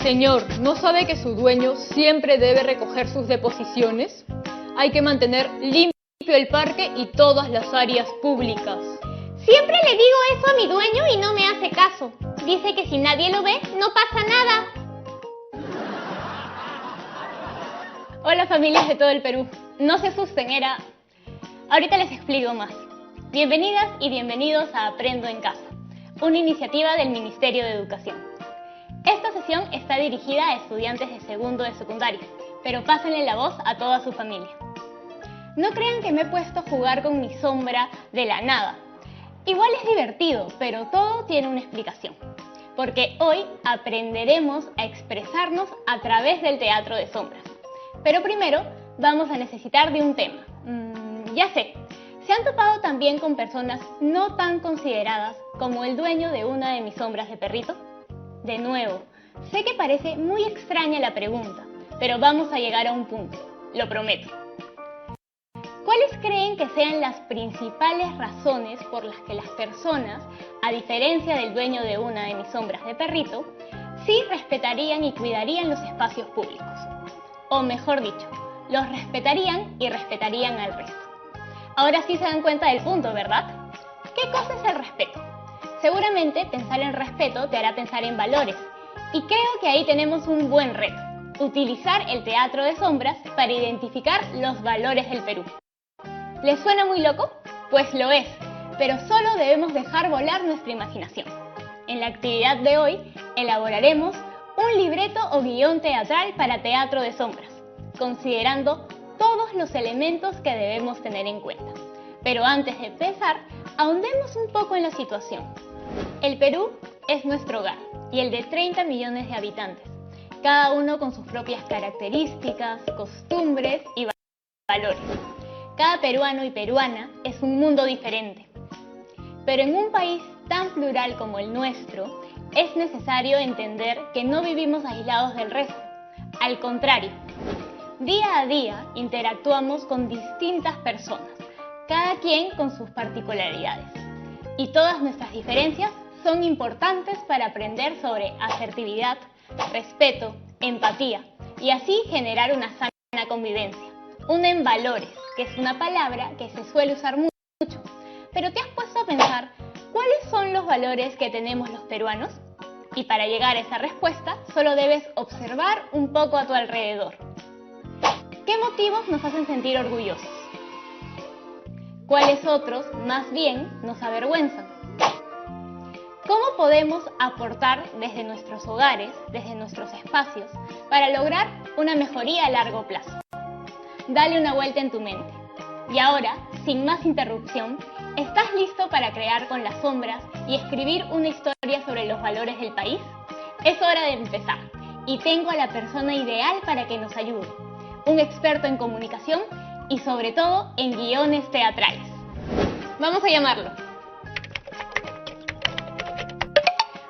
Señor, ¿no sabe que su dueño siempre debe recoger sus deposiciones? Hay que mantener limpio el parque y todas las áreas públicas. Siempre le digo eso a mi dueño y no me hace caso. Dice que si nadie lo ve, no pasa nada. Hola familias de todo el Perú. No se asusten, Ahorita les explico más. Bienvenidas y bienvenidos a Aprendo en Casa, una iniciativa del Ministerio de Educación. Esta sesión está dirigida a estudiantes de segundo de secundaria, pero pásenle la voz a toda su familia. No crean que me he puesto a jugar con mi sombra de la nada. Igual es divertido, pero todo tiene una explicación. Porque hoy aprenderemos a expresarnos a través del teatro de sombras. Pero primero vamos a necesitar de un tema. Ya sé, ¿se han topado también con personas no tan consideradas como el dueño de una de mis sombras de perrito? De nuevo, sé que parece muy extraña la pregunta, pero vamos a llegar a un punto, lo prometo. ¿Cuáles creen que sean las principales razones por las que las personas, a diferencia del dueño de una de mis sombras de perrito, sí respetarían y cuidarían los espacios públicos? O mejor dicho, los respetarían y respetarían al resto. Ahora sí se dan cuenta del punto, ¿verdad? ¿Qué cosa es el respeto? Seguramente pensar en respeto te hará pensar en valores. Y creo que ahí tenemos un buen reto. Utilizar el teatro de sombras para identificar los valores del Perú. ¿Les suena muy loco? Pues lo es, pero solo debemos dejar volar nuestra imaginación. En la actividad de hoy elaboraremos un libreto o guión teatral para teatro de sombras, considerando todos los elementos que debemos tener en cuenta. Pero antes de empezar, ahondemos un poco en la situación. El Perú es nuestro hogar y el de 30 millones de habitantes, cada uno con sus propias características, costumbres y valores. Cada peruano y peruana es un mundo diferente. Pero en un país tan plural como el nuestro, es necesario entender que no vivimos aislados del resto. Al contrario, día a día interactuamos con distintas personas, cada quien con sus particularidades. Y todas nuestras diferencias son importantes para aprender sobre asertividad, respeto, empatía y así generar una sana convivencia. Una en valores, que es una palabra que se suele usar mucho. Pero ¿te has puesto a pensar cuáles son los valores que tenemos los peruanos? Y para llegar a esa respuesta, solo debes observar un poco a tu alrededor. ¿Qué motivos nos hacen sentir orgullosos? ¿Cuáles otros, más bien, nos avergüenzan? ¿Cómo podemos aportar desde nuestros hogares, desde nuestros espacios, para lograr una mejoría a largo plazo? Dale una vuelta en tu mente. Y ahora, sin más interrupción, ¿estás listo para crear con las sombras y escribir una historia sobre los valores del país? Es hora de empezar, y tengo a la persona ideal para que nos ayude. Un experto en comunicación y sobre todo en guiones teatrales. Vamos a llamarlo.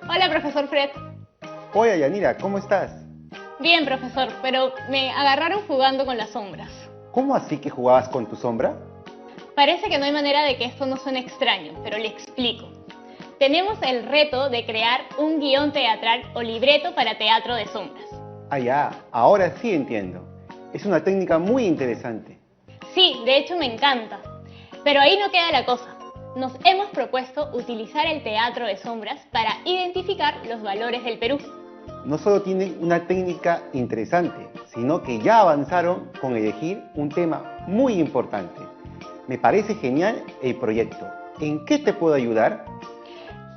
Hola, profesor Fred. Hola, Yanira, ¿cómo estás? Bien, profesor, pero me agarraron jugando con las sombras. ¿Cómo así que jugabas con tu sombra? Parece que no hay manera de que esto no suene extraño, pero le explico. Tenemos el reto de crear un guión teatral o libreto para teatro de sombras. Ah, ya, ahora sí entiendo. Es una técnica muy interesante. Sí, de hecho me encanta. Pero ahí no queda la cosa. Nos hemos propuesto utilizar el teatro de sombras para identificar los valores del Perú. No solo tienen una técnica interesante, sino que ya avanzaron con elegir un tema muy importante. Me parece genial el proyecto. ¿En qué te puedo ayudar?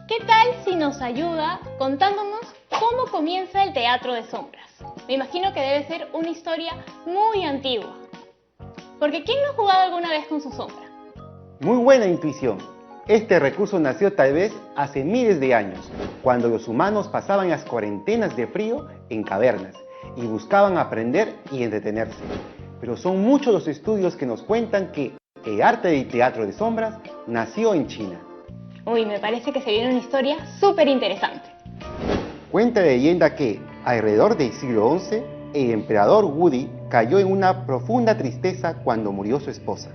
¿Qué tal si nos ayuda contándonos cómo comienza el teatro de sombras? Me imagino que debe ser una historia muy antigua. Porque ¿quién no ha jugado alguna vez con su sombra? Muy buena intuición. Este recurso nació tal vez hace miles de años, cuando los humanos pasaban las cuarentenas de frío en cavernas y buscaban aprender y entretenerse. Pero son muchos los estudios que nos cuentan que el arte del teatro de sombras nació en China. Uy, me parece que se viene una historia súper interesante. Cuenta la leyenda que, alrededor del siglo XI, el emperador Wudi cayó en una profunda tristeza cuando murió su esposa.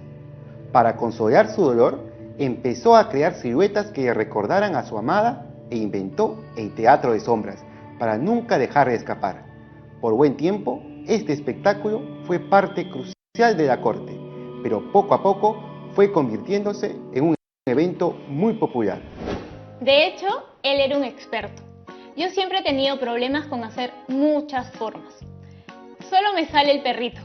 Para consolar su dolor, empezó a crear siluetas que le recordaran a su amada e inventó el teatro de sombras para nunca dejar de escapar. Por buen tiempo, este espectáculo fue parte crucial de la corte, pero poco a poco fue convirtiéndose en un evento muy popular. De hecho, él era un experto. Yo siempre he tenido problemas con hacer muchas formas. Solo me sale el perrito.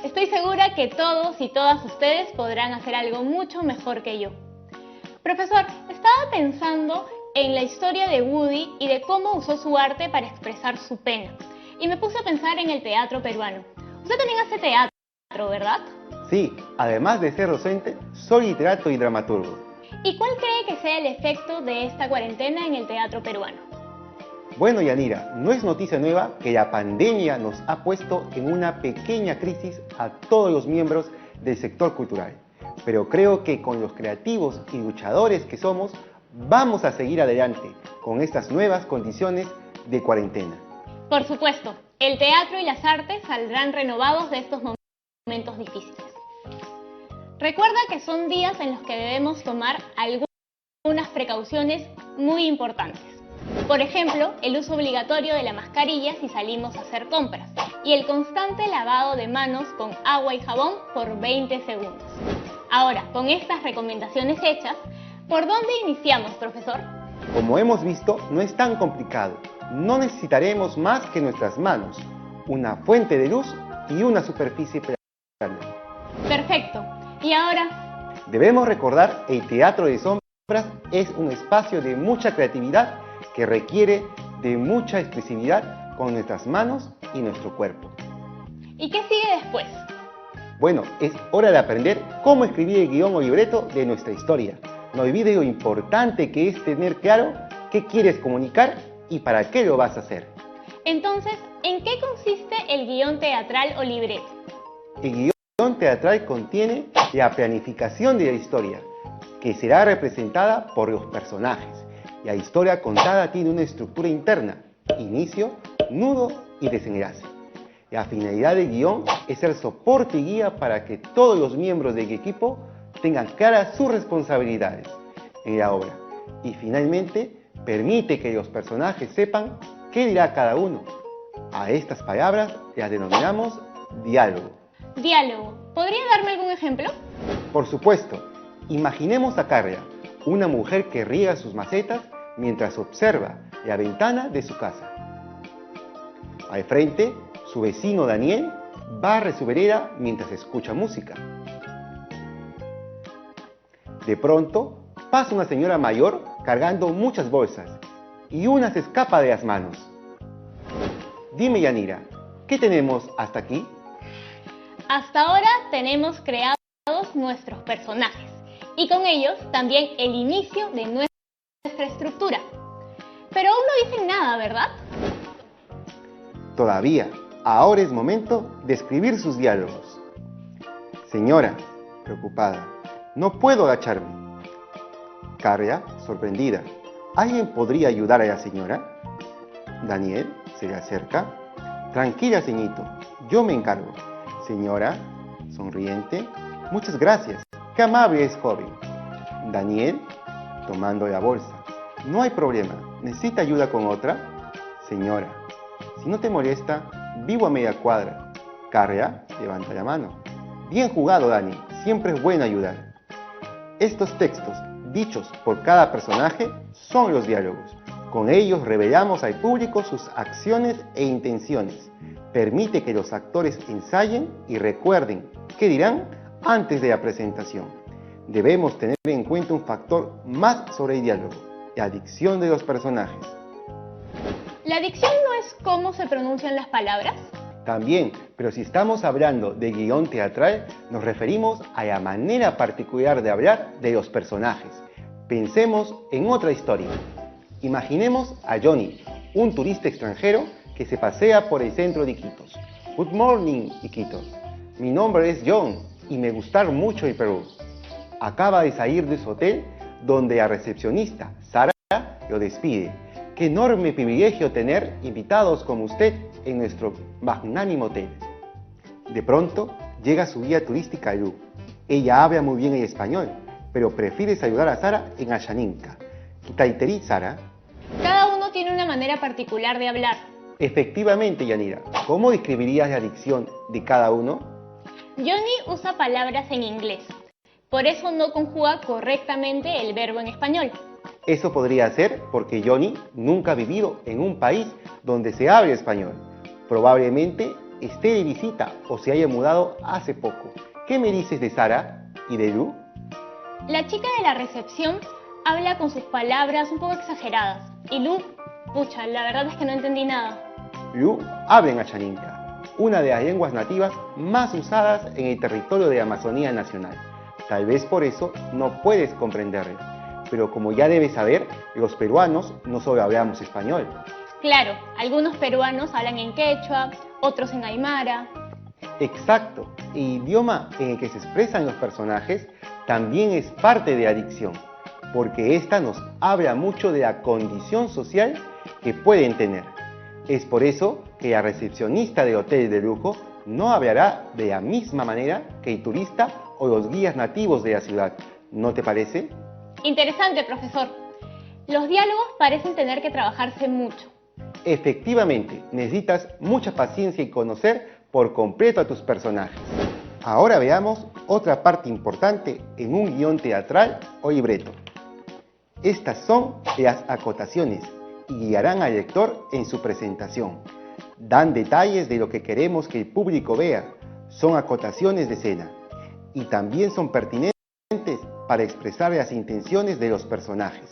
Estoy segura que todos y todas ustedes podrán hacer algo mucho mejor que yo. Profesor, estaba pensando en la historia de Woody y de cómo usó su arte para expresar su pena. Y me puse a pensar en el teatro peruano. Usted también hace teatro, ¿verdad? Sí, además de ser docente, soy literato y dramaturgo. ¿Y cuál cree que sea el efecto de esta cuarentena en el teatro peruano? Bueno, Yanira, no es noticia nueva que la pandemia nos ha puesto en una pequeña crisis a todos los miembros del sector cultural. Pero creo que con los creativos y luchadores que somos, vamos a seguir adelante con estas nuevas condiciones de cuarentena. Por supuesto, el teatro y las artes saldrán renovados de estos momentos difíciles. Recuerda que son días en los que debemos tomar algunas precauciones muy importantes. Por ejemplo, el uso obligatorio de la mascarilla si salimos a hacer compras y el constante lavado de manos con agua y jabón por 20 segundos. Ahora, con estas recomendaciones hechas, ¿por dónde iniciamos, profesor? Como hemos visto, no es tan complicado. No necesitaremos más que nuestras manos, una fuente de luz y una superficie plana. Perfecto. Y ahora, Debemos recordar que el teatro de sombras es un espacio de mucha creatividad que requiere de mucha expresividad con nuestras manos y nuestro cuerpo. ¿y qué sigue después? Bueno, es hora de aprender cómo escribir el guión o libreto de nuestra historia. No olvides lo importante que es tener claro qué quieres comunicar y para qué lo vas a hacer. Entonces, ¿en qué consiste el guión teatral o libreto? El guión teatral contiene la planificación de la historia, que será representada por los personajes. La historia contada tiene una estructura interna, inicio, nudo y desenlace. La finalidad del guión es ser soporte y guía para que todos los miembros del equipo tengan claras sus responsabilidades en la obra. Y finalmente, permite que los personajes sepan qué dirá cada uno. A estas palabras las denominamos diálogo. Diálogo. ¿Podría darme algún ejemplo? Por supuesto, imaginemos a Carla, una mujer que riega sus macetas mientras observa la ventana de su casa. Al frente, su vecino Daniel barre su vereda mientras escucha música. De pronto, pasa una señora mayor cargando muchas bolsas y una se escapa de las manos. Dime, Yanira, ¿qué tenemos hasta aquí? Hasta ahora tenemos creados nuestros personajes y con ellos también el inicio de nuestra estructura. Pero aún no dicen nada, ¿verdad? Todavía, ahora es momento de escribir sus diálogos. Señora, preocupada, no puedo agacharme. Carla, sorprendida, ¿alguien podría ayudar a la señora? Daniel se le acerca. Tranquila, ceñito, yo me encargo. Señora, sonriente, muchas gracias, qué amable es joven. Daniel, tomando la bolsa, no hay problema, ¿necesita ayuda con otra? Señora, si no te molesta, vivo a media cuadra. Carla, levanta la mano. Bien jugado, Dani, siempre es bueno ayudar. Estos textos, dichos por cada personaje, son los diálogos. Con ellos revelamos al público sus acciones e intenciones. Permite que los actores ensayen y recuerden qué dirán antes de la presentación. Debemos tener en cuenta un factor más sobre el diálogo, la dicción de los personajes. ¿La dicción no es cómo se pronuncian las palabras? También, pero si estamos hablando de guión teatral, nos referimos a la manera particular de hablar de los personajes. Pensemos en otra historia. Imaginemos a Johnny, un turista extranjero que se pasea por el centro de Iquitos. Good morning, Iquitos. Mi nombre es John y me gusta mucho el Perú. Acaba de salir de su hotel donde la recepcionista, Sara, lo despide. Qué enorme privilegio tener invitados como usted en nuestro magnánimo hotel. De pronto, llega su guía turística Lu. Ella habla muy bien el español, pero prefiere saludar a Sara en Ayaninka. ¿Quitaiteri, Sara? Cada uno tiene una manera particular de hablar. Efectivamente, Yanira. ¿Cómo describirías la dicción de cada uno? Johnny usa palabras en inglés, por eso no conjuga correctamente el verbo en español. Eso podría ser porque Johnny nunca ha vivido en un país donde se hable español. Probablemente esté de visita o se haya mudado hace poco. ¿Qué me dices de Sara y de Lu? La chica de la recepción habla con sus palabras un poco exageradas. Y Lu, pucha, la verdad es que no entendí nada. Lu habla en Achaninka, una de las lenguas nativas más usadas en el territorio de la Amazonía Nacional. Tal vez por eso no puedes comprenderlo. Pero como ya debes saber, los peruanos no solo hablamos español. Claro, algunos peruanos hablan en quechua, otros en aymara. Exacto, el idioma en el que se expresan los personajes también es parte de la dicción, porque ésta nos habla mucho de la condición social que pueden tener. Es por eso que la recepcionista de hotel de lujo no hablará de la misma manera que el turista o los guías nativos de la ciudad. ¿No te parece? Interesante, profesor. Los diálogos parecen tener que trabajarse mucho. Efectivamente, necesitas mucha paciencia y conocer por completo a tus personajes. Ahora veamos otra parte importante en un guión teatral o libreto. Estas son las acotaciones y guiarán al lector en su presentación. Dan detalles de lo que queremos que el público vea. Son acotaciones de escena y también son pertinentes para expresar las intenciones de los personajes.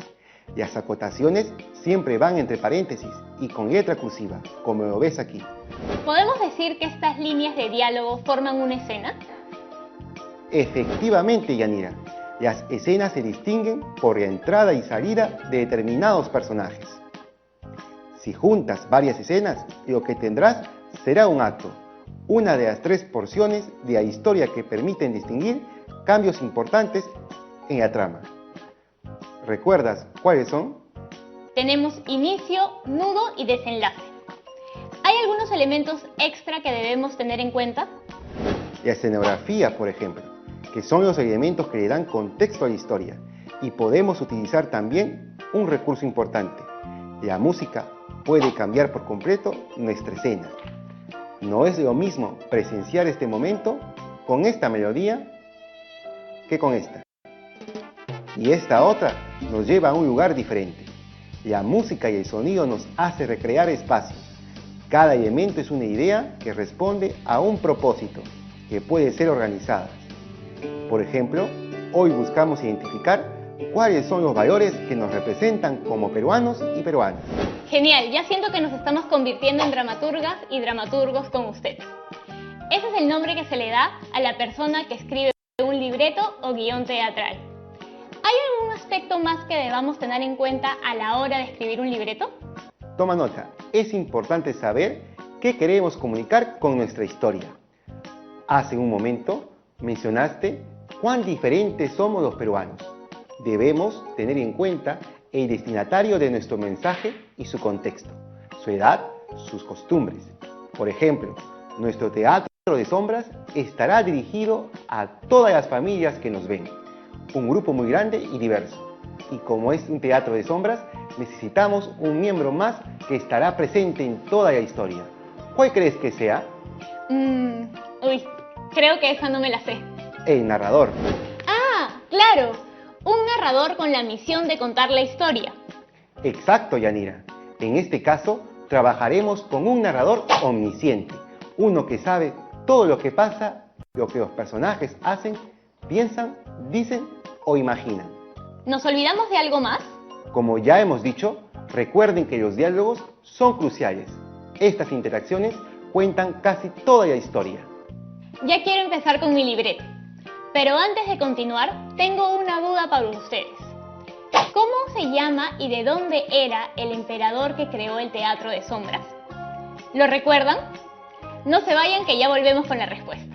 Las acotaciones siempre van entre paréntesis y con letra cursiva, como lo ves aquí. ¿Podemos decir que estas líneas de diálogo forman una escena? Efectivamente, Yanira, las escenas se distinguen por la entrada y salida de determinados personajes. Si juntas varias escenas, lo que tendrás será un acto, una de las tres porciones de la historia que permiten distinguir cambios importantes en la trama. ¿Recuerdas cuáles son? Tenemos inicio, nudo y desenlace. ¿Hay algunos elementos extra que debemos tener en cuenta? La escenografía, por ejemplo, que son los elementos que le dan contexto a la historia. Y podemos utilizar también un recurso importante. La música puede cambiar por completo nuestra escena. No es lo mismo presenciar este momento con esta melodía que con esta. Y esta otra nos lleva a un lugar diferente. La música y el sonido nos hace recrear espacios. Cada elemento es una idea que responde a un propósito, que puede ser organizada. Por ejemplo, hoy buscamos identificar cuáles son los valores que nos representan como peruanos y peruanas. Genial, ya siento que nos estamos convirtiendo en dramaturgas y dramaturgos con usted. Ese es el nombre que se le da a la persona que escribe un libreto o guión teatral. ¿Hay algún aspecto más que debamos tener en cuenta a la hora de escribir un libreto? Toma nota, es importante saber qué queremos comunicar con nuestra historia. Hace un momento mencionaste cuán diferentes somos los peruanos. Debemos tener en cuenta el destinatario de nuestro mensaje y su contexto, su edad, sus costumbres. Por ejemplo, nuestro teatro de sombras estará dirigido a todas las familias que nos ven, un grupo muy grande y diverso. Y como es un teatro de sombras, necesitamos un miembro más que estará presente en toda la historia. ¿Cuál crees que sea? Uy, creo que esa no me la sé. El narrador. ¡Ah, claro! Un narrador con la misión de contar la historia. Exacto, Yanira. En este caso, trabajaremos con un narrador omnisciente, uno que sabe todo lo que pasa, lo que los personajes hacen, piensan, dicen o imaginan. ¿Nos olvidamos de algo más? Como ya hemos dicho, recuerden que los diálogos son cruciales. Estas interacciones cuentan casi toda la historia. Ya quiero empezar con mi libreto. Pero antes de continuar, tengo una duda para ustedes. ¿Cómo se llama y de dónde era el emperador que creó el teatro de sombras? ¿Lo recuerdan? No se vayan que ya volvemos con la respuesta.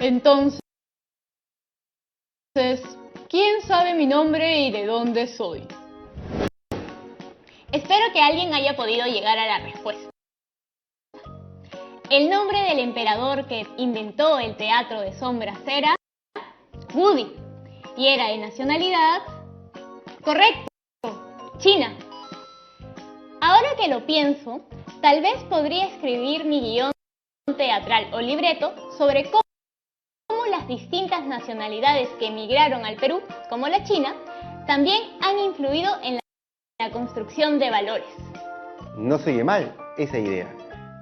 Entonces, ¿quién sabe mi nombre y de dónde soy? Espero que alguien haya podido llegar a la respuesta. El nombre del emperador que inventó el teatro de sombras era Woody y era de nacionalidad, correcto, China. Ahora que lo pienso, tal vez podría escribir mi guión teatral o libreto sobre cómo las distintas nacionalidades que emigraron al Perú, como la China, también han influido en la construcción de valores. No se oye mal esa idea.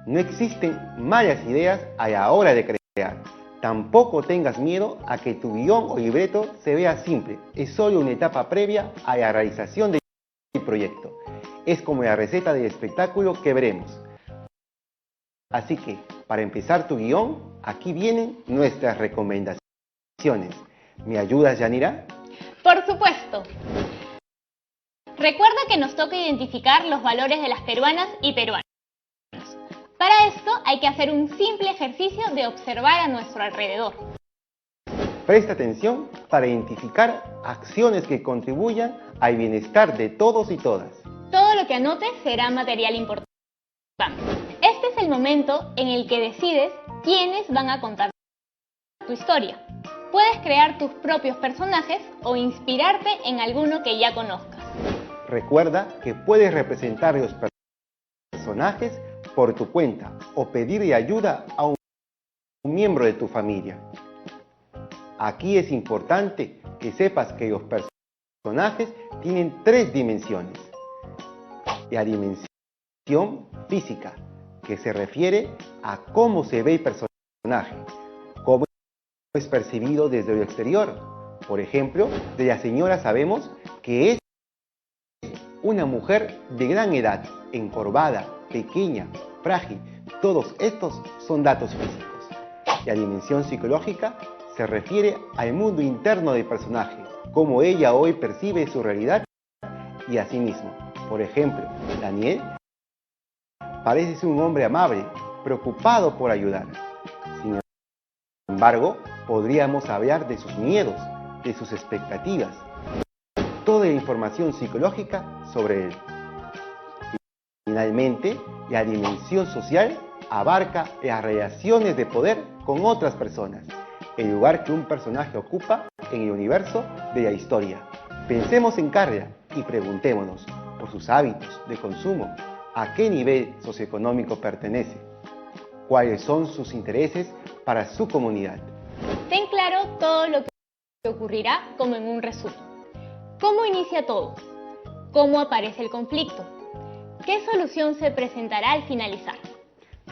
No existen malas ideas a la hora de crear. Tampoco tengas miedo a que tu guión o libreto se vea simple. Es solo una etapa previa a la realización del proyecto. Es como la receta del espectáculo que veremos. Así que, para empezar tu guión, aquí vienen nuestras recomendaciones. ¿Me ayudas, Yanira? Por supuesto. Recuerda que nos toca identificar los valores de las peruanas y peruanos. Para esto hay que hacer un simple ejercicio de observar a nuestro alrededor. Presta atención para identificar acciones que contribuyan al bienestar de todos y todas. Todo lo que anotes será material importante. Este es el momento en el que decides quiénes van a contar tu historia. Puedes crear tus propios personajes o inspirarte en alguno que ya conozcas. Recuerda que puedes representar los personajes por tu cuenta o pedirle ayuda a un miembro de tu familia. Aquí es importante que sepas que los personajes tienen 3 dimensiones. La dimensión física, que se refiere a cómo se ve el personaje, cómo es percibido desde el exterior. Por ejemplo, de la señora sabemos que es una mujer de gran edad, encorvada, pequeña, frágil. Todos estos son datos físicos. La dimensión psicológica se refiere al mundo interno del personaje, cómo ella hoy percibe su realidad y a sí mismo. Por ejemplo, Daniel parece ser un hombre amable, preocupado por ayudar. Sin embargo, podríamos hablar de sus miedos, de sus expectativas, toda la información psicológica sobre él. Finalmente, la dimensión social abarca las relaciones de poder con otras personas, el lugar que un personaje ocupa en el universo de la historia. Pensemos en Carla y preguntémonos por sus hábitos de consumo, a qué nivel socioeconómico pertenece, cuáles son sus intereses para su comunidad. Ten claro todo lo que ocurrirá como en un resumen. ¿Cómo inicia todo? ¿Cómo aparece el conflicto? ¿Qué solución se presentará al finalizar?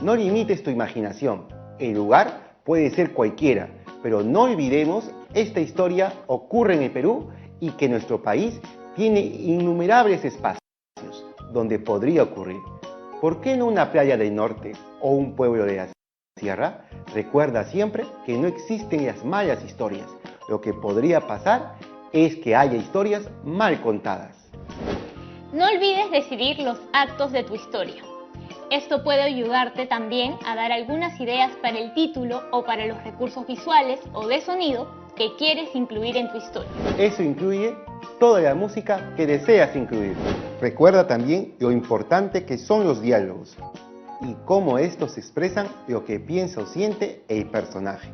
No limites tu imaginación. El lugar puede ser cualquiera, pero no olvidemos, esta historia ocurre en el Perú y que nuestro país tiene innumerables espacios donde podría ocurrir. ¿Por qué no una playa del norte o un pueblo de la sierra? Recuerda siempre que no existen las malas historias. Lo que podría pasar es que haya historias mal contadas. No olvides decidir los actos de tu historia. Esto puede ayudarte también a dar algunas ideas para el título o para los recursos visuales o de sonido que quieres incluir en tu historia. Eso incluye toda la música que deseas incluir. Recuerda también lo importante que son los diálogos y cómo estos expresan lo que piensa o siente el personaje.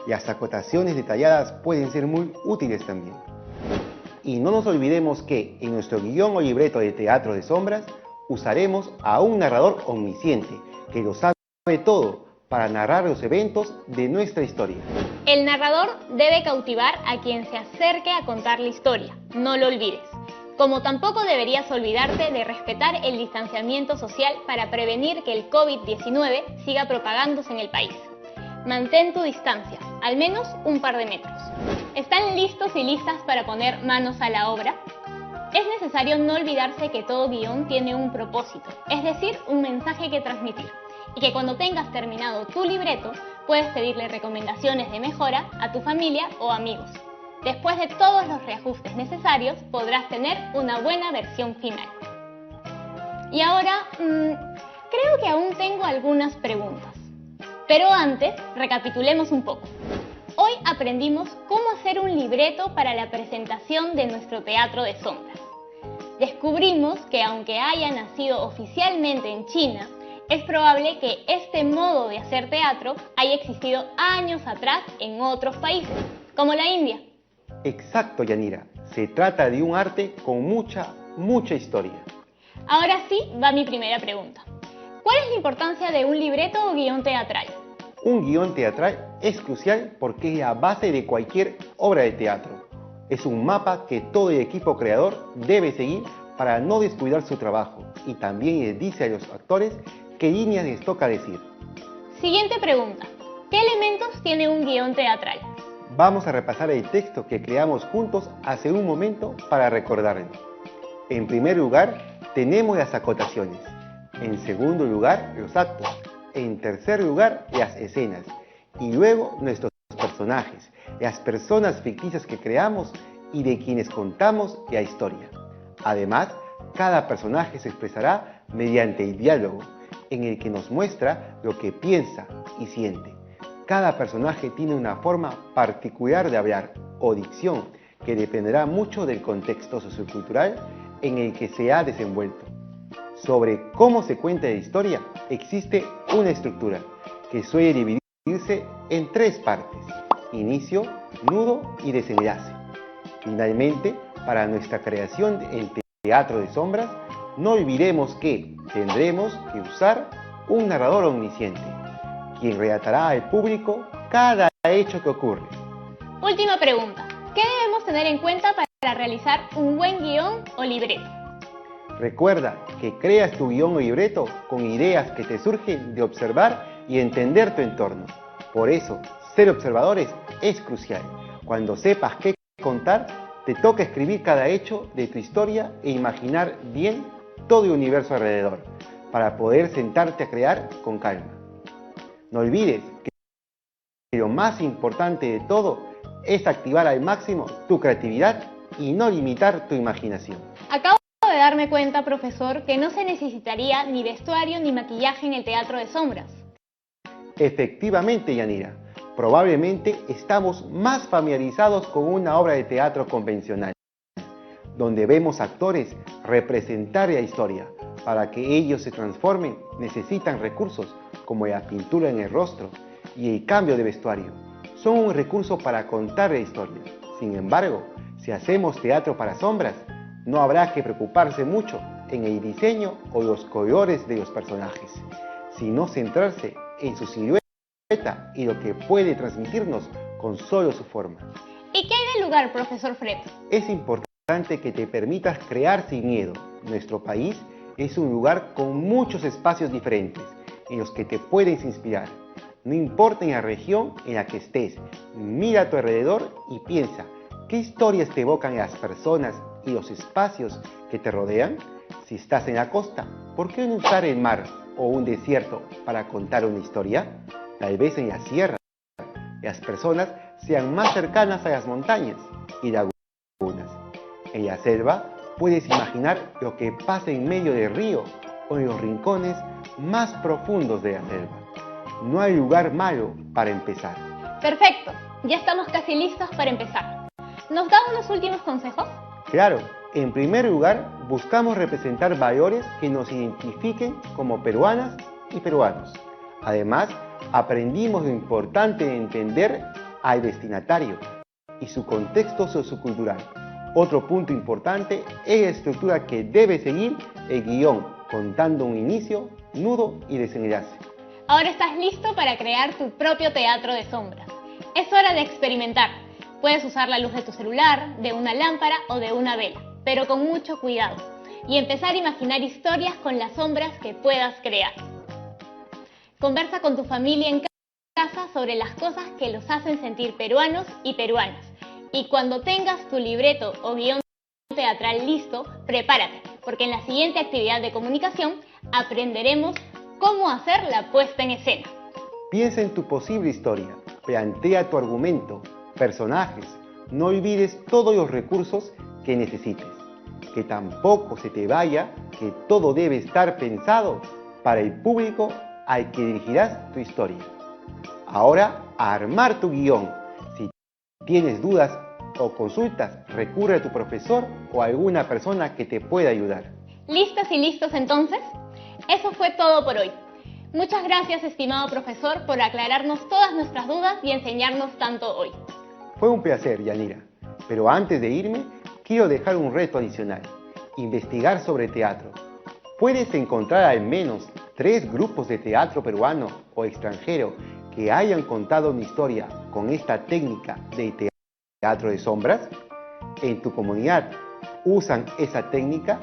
Las acotaciones detalladas pueden ser muy útiles también. Y no nos olvidemos que en nuestro guión o libreto de teatro de sombras usaremos a un narrador omnisciente que lo sabe todo para narrar los eventos de nuestra historia. El narrador debe cautivar a quien se acerque a contar la historia, no lo olvides. Como tampoco deberías olvidarte de respetar el distanciamiento social para prevenir que el COVID-19 siga propagándose en el país. Mantén tu distancia, al menos un par de metros. ¿Están listos y listas para poner manos a la obra? Es necesario no olvidarse que todo guión tiene un propósito, es decir, un mensaje que transmitir, y que cuando tengas terminado tu libreto, puedes pedirle recomendaciones de mejora a tu familia o amigos. Después de todos los reajustes necesarios, podrás tener una buena versión final. Y ahora, creo que aún tengo algunas preguntas. Pero antes, recapitulemos un poco. Hoy aprendimos cómo hacer un libreto para la presentación de nuestro teatro de sombras. Descubrimos que aunque haya nacido oficialmente en China, es probable que este modo de hacer teatro haya existido años atrás en otros países, como la India. Exacto, Yanira. Se trata de un arte con mucha historia. Ahora sí va mi primera pregunta. ¿Cuál es la importancia de un libreto o guión teatral? Un guión teatral es crucial porque es la base de cualquier obra de teatro. Es un mapa que todo el equipo creador debe seguir para no descuidar su trabajo y también les dice a los actores qué líneas les toca decir. Siguiente pregunta. ¿Qué elementos tiene un guión teatral? Vamos a repasar el texto que creamos juntos hace un momento para recordarlo. En primer lugar, tenemos las acotaciones. En segundo lugar, los actos. En tercer lugar, las escenas. Y luego, nuestros personajes, las personas ficticias que creamos y de quienes contamos la historia. Además, cada personaje se expresará mediante el diálogo, en el que nos muestra lo que piensa y siente. Cada personaje tiene una forma particular de hablar o dicción que dependerá mucho del contexto sociocultural en el que se ha desenvuelto. Sobre cómo se cuenta la historia, existe una estructura que suele dividirse en 3 partes: inicio, nudo y desenlace. Finalmente, para nuestra creación en teatro de sombras, no olvidemos que tendremos que usar un narrador omnisciente, quien relatará al público cada hecho que ocurre. Última pregunta. ¿Qué debemos tener en cuenta para realizar un buen guión o libreto? Recuerda que creas tu guión o libreto con ideas que te surgen de observar y entender tu entorno. Por eso, ser observadores es crucial. Cuando sepas qué contar, te toca escribir cada hecho de tu historia e imaginar bien todo el universo alrededor, para poder sentarte a crear con calma. No olvides que lo más importante de todo es activar al máximo tu creatividad y no limitar tu imaginación. Acabo de darme cuenta, profesor, que no se necesitaría ni vestuario ni maquillaje en el teatro de sombras. Efectivamente, Yanira, probablemente estamos más familiarizados con una obra de teatro convencional, donde vemos actores representar la historia. Para que ellos se transformen, necesitan recursos como la pintura en el rostro y el cambio de vestuario. Son un recurso para contar la historia. Sin embargo, si hacemos teatro para sombras, no habrá que preocuparse mucho en el diseño o los colores de los personajes, sino centrarse en su silueta y lo que puede transmitirnos con solo su forma. ¿Y qué hay del lugar, profesor Fred? Es importante que te permitas crear sin miedo. Nuestro país es un lugar con muchos espacios diferentes en los que te puedes inspirar. No importa en la región en la que estés, mira a tu alrededor y piensa, ¿qué historias te evocan las personas y los espacios que te rodean? Si estás en la costa, ¿por qué no usar el mar o un desierto para contar una historia? Tal vez en la sierra, las personas sean más cercanas a las montañas y lagunas. En la selva, puedes imaginar lo que pasa en medio del río o en los rincones más profundos de la selva. No hay lugar malo para empezar. Perfecto, ya estamos casi listos para empezar. ¿Nos da unos últimos consejos? Claro, en primer lugar, buscamos representar valores que nos identifiquen como peruanas y peruanos. Además, aprendimos lo importante de entender al destinatario y su contexto sociocultural. Otro punto importante es la estructura que debe seguir el guión, contando un inicio, nudo y desenlace. Ahora estás listo para crear tu propio teatro de sombras. Es hora de experimentar. Puedes usar la luz de tu celular, de una lámpara o de una vela, pero con mucho cuidado, y empezar a imaginar historias con las sombras que puedas crear. Conversa con tu familia en casa sobre las cosas que los hacen sentir peruanos y peruanas. Y cuando tengas tu libreto o guión teatral listo, prepárate, porque en la siguiente actividad de comunicación aprenderemos cómo hacer la puesta en escena. Piensa en tu posible historia, plantea tu argumento, personajes, no olvides todos los recursos que necesites. Que tampoco se te vaya que todo debe estar pensado para el público al que dirigirás tu historia. Ahora, a armar tu guión. Si tienes dudas o consultas, recurre a tu profesor o a alguna persona que te pueda ayudar. ¿Listas y listos entonces? Eso fue todo por hoy. Muchas gracias, estimado profesor, por aclararnos todas nuestras dudas y enseñarnos tanto hoy. Fue un placer, Yanira. Pero antes de irme, quiero dejar un reto adicional. Investigar sobre teatro. Puedes encontrar al menos 3 grupos de teatro peruano o extranjero que hayan contado una historia con esta técnica de teatro de sombras. ¿En tu comunidad usan esa técnica?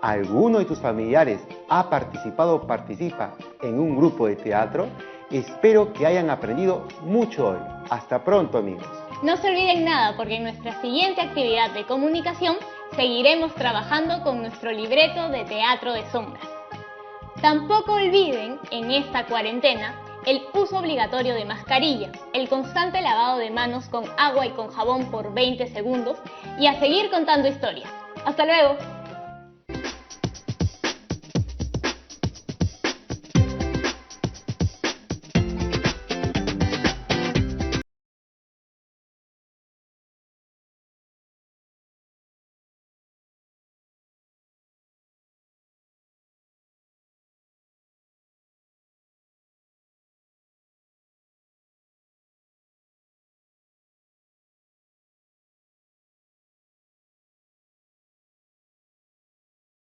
¿Alguno de tus familiares ha participado o participa en un grupo de teatro? Espero que hayan aprendido mucho hoy. Hasta pronto, amigos. No se olviden nada, porque en nuestra siguiente actividad de comunicación seguiremos trabajando con nuestro libreto de teatro de sombras. Tampoco olviden, en esta cuarentena, el uso obligatorio de mascarilla, el constante lavado de manos con agua y con jabón por 20 segundos y a seguir contando historias. ¡Hasta luego!